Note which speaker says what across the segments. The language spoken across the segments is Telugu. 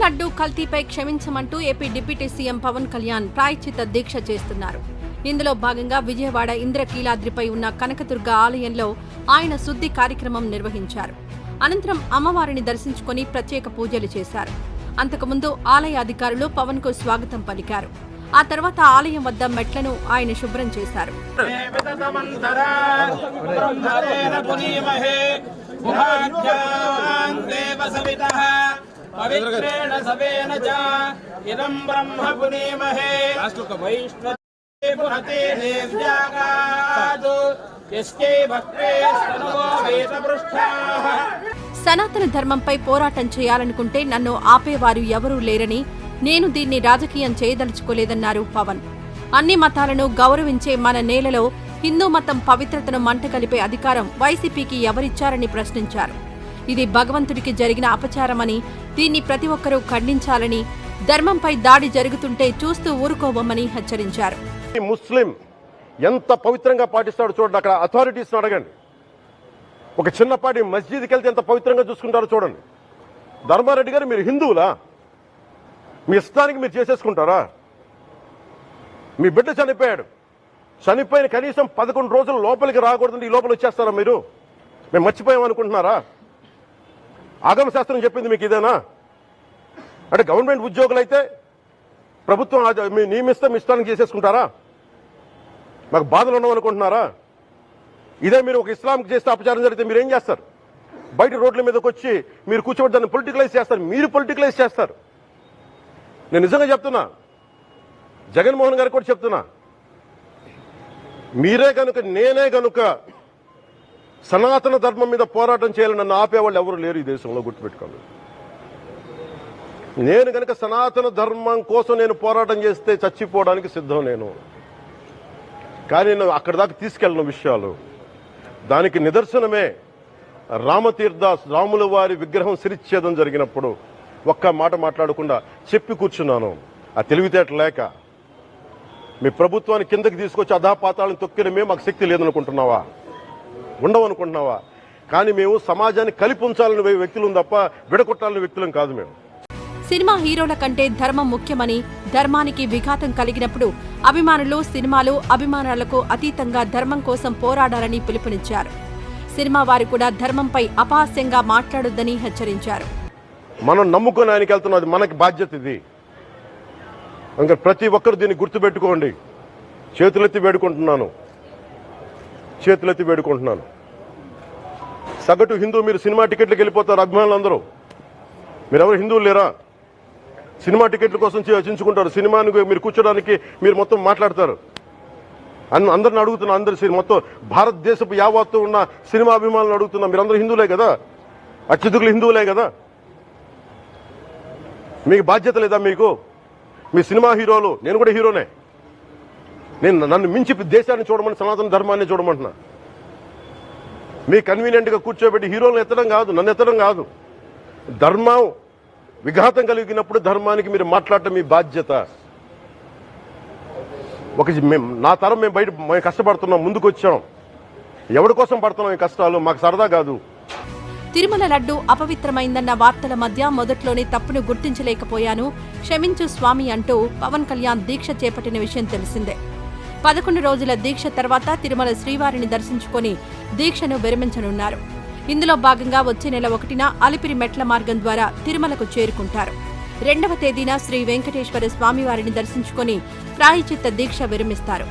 Speaker 1: లడ్డు కల్తీపై క్షమించమంటూ AP deputy CM Pavan Kalyan ప్రాయశ్చిత్త దీక్ష చేస్తున్నారు. ఇందులో భాగంగా విజయవాడ ఇంద్రకీలాద్రిపై ఉన్న కనకదుర్గ ఆలయంలో ఆయన శుద్ధి కార్యక్రమం నిర్వహించారు. అనంతరం అమ్మవారిని దర్శించుకుని ప్రత్యేక పూజలు చేశారు. అంతకుముందు ఆలయ అధికారులు పవన్ కు స్వాగతం పలికారు. ఆ తర్వాత ఆలయం వద్ద మెట్లను ఆయన శుభ్రం చేశారు. సనాతన ధర్మంపై పోరాటం చేయాలనుకుంటే నన్ను ఆపేవారు ఎవరూ లేరని, నేను దీన్ని రాజకీయం చేయదలుచుకోలేదన్నారు పవన్. అన్ని మతాలను గౌరవించే మన నేలలో హిందూ మతం పవిత్రతను మంటగలిపే అధికారం వైసీపీకి ఎవరిచ్చారని ప్రశ్నించారు. ఇది భగవంతుడికి జరిగిన అపచారమని, దీన్ని ప్రతి ఒక్కరూ ఖండించాలని, ధర్మంపై దాడి జరుగుతుంటే చూస్తూ ఊరుకోవమని హెచ్చరించారు.
Speaker 2: ముస్లిం ఎంత పవిత్రంగా పాటిస్తాడో చూడండి. అక్కడ అథారిటీస్ని అడగండి. ఒక చిన్నపాటి మస్జిద్కి వెళ్తే ఎంత పవిత్రంగా చూసుకుంటారో చూడండి. ధర్మారెడ్డి గారు, మీరు హిందువులా? మీ ఇష్టానికి మీరు చేసేసుకుంటారా? మీ బిడ్డ చనిపోయాడు. చనిపోయిన కనీసం 11 రోజులు లోపలికి రాకూడదండి, ఈ లోపల వచ్చేస్తారా మీరు? మేము మర్చిపోయామనుకుంటున్నారా? ఆగమ శాస్త్రం చెప్పింది మీకు ఇదేనా? అంటే గవర్నమెంట్ ఉద్యోగులు అయితే ప్రభుత్వం నియమిస్తే మీ ఇష్టానికి చేసేసుకుంటారా? మాకు బాధలు ఉండవనుకుంటున్నారా? ఇదే మీరు ఒక ఇస్లాంకి చేస్తే అపచారం జరిగితే మీరు ఏం చేస్తారు? బయట రోడ్ల మీదకి వచ్చి మీరు కూర్చోబెట్టి దాన్ని పొలిటికలైజ్ చేస్తారు. మీరు పొలిటికలైజ్ చేస్తారు. నేను నిజంగా చెప్తున్నా, జగన్మోహన్ గారికి కూడా చెప్తున్నా, మీరే కనుక, నేనే కనుక సనాతన ధర్మం మీద పోరాటం చేయాలని నన్ను ఆపేవాళ్ళు ఎవరు లేరు ఈ దేశంలో, గుర్తుపెట్టుకోండి. నేను కనుక సనాతన ధర్మం కోసం నేను పోరాటం చేస్తే చచ్చిపోవడానికి సిద్ధం నేను. కానీ నేను అక్కడి దాకా తీసుకెళ్ళిన విషయాలు, దానికి నిదర్శనమే రాముల వారి విగ్రహం శిరిచ్ఛేదం జరిగినప్పుడు ఒక్క మాట మాట్లాడకుండా చెప్పి కూర్చున్నాను. ఆ తెలివితేట లేక మీ ప్రభుత్వాన్ని కిందకి తీసుకొచ్చి అధాపాతాలను తొక్కిన మేము మాకు శక్తి లేదనుకుంటున్నావా? ఉండవనుకుంటున్నావా? కానీ మేము సమాజాన్ని కలిపి ఉంచాలని వ్యక్తులు తప్ప విడగొట్టాలని వ్యక్తులం కాదు మేము.
Speaker 1: సినిమా హీరోల కంటే ధర్మం ముఖ్యమని, ధర్మానికి విఘాతం కలిగినప్పుడు అభిమానులు, సినిమాలు, అభిమానాలకు అతీతంగా ధర్మం కోసం పోరాడాలని పిలుపునిచ్చారు. సినిమా వారు కూడా ధర్మంపై అపహాస్యంగా మాట్లాడొద్దని హెచ్చరించారు.
Speaker 2: మనం నమ్ముకొని ఆయనకి వెళ్తున్నది మనకి బాధ్యత. ఇది ఇంకా ప్రతి ఒక్కరు దీన్ని గుర్తుపెట్టుకోండి. చేతులెత్తి వేడుకుంటున్నాను. సగటు హిందూ మీరు సినిమా టికెట్లకు వెళ్ళిపోతారు. అభిమానులు మీరెవరు హిందువులు లేరా? సినిమా టికెట్ల కోసం చించుకుంటారు. సినిమాని మీరు కూర్చోడానికి మీరు మొత్తం మాట్లాడతారు. అందరిని అడుగుతున్నా, మొత్తం భారతదేశపు యావత్తు ఉన్న సినిమా అభిమానులను అడుగుతున్నా, మీరందరూ హిందువులే కదా? అత్యధికులు హిందువులే కదా? మీకు బాధ్యత లేదా? మీకు మీ సినిమా హీరోలు, నేను కూడా హీరోనే. నన్ను మించి దేశాన్ని చూడమని, సనాతన ధర్మాన్ని చూడమంటున్నా. మీ కన్వీనియంట్ గా కూర్చోబెట్టి హీరోలను ఎత్తడం కాదు, నన్ను ఎత్తడం కాదు. ధర్మం విఘాతం కలిగినప్పుడు ధర్మానికి మీరు మాట్లాడటం మీ బాధ్యత. నా తరం మేము కష్టపడుతున్నాం, ముందుకు వచ్చాం. ఎవరి కోసం పడుతున్నాం ఈ కష్టాలు? మాకు సరదా కాదు.
Speaker 1: తిరుమల లడ్డు అపవిత్రమైందన్న వార్తల మధ్య మొదట్లోనే తప్పును గుర్తించలేకపోయాను, క్షమించు స్వామి అంటూ పవన్ కళ్యాణ్ దీక్ష చేపట్టిన విషయం తెలిసిందే. 11 రోజుల దీక్ష తర్వాత తిరుమల శ్రీవారిని దర్శించుకుని దీక్షను విరమించనున్నారు. ఇందులో భాగంగా వచ్చే నెల 1న అలిపిరి మెట్ల మార్గం ద్వారా తిరుమలకు చేరుకుంటారు. 2వ తేదీన శ్రీ వెంకటేశ్వర స్వామివారిని దర్శించుకుని ప్రాయశ్చిత్త దీక్ష విరమిస్తారు.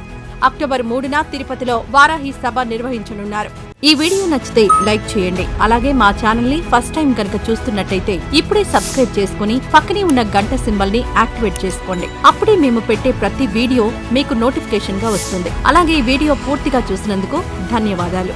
Speaker 1: అక్టోబర్ 3న తిరుపతిలో వారాహి సభ నిర్వహించనున్నారు. ఈ వీడియో నచ్చితే లైక్ చేయండి. అలాగే మా ఛానల్ ని ఫస్ట్ టైం కనుక చూస్తున్నట్టయితే ఇప్పుడే సబ్స్క్రైబ్ చేసుకుని పక్కనే ఉన్న గంట సింబల్ ని యాక్టివేట్ చేసుకోండి. అప్పుడే మేము పెట్టే ప్రతి వీడియో మీకు నోటిఫికేషన్ గా వస్తుంది. అలాగే ఈ వీడియో పూర్తిగా చూసినందుకు ధన్యవాదాలు.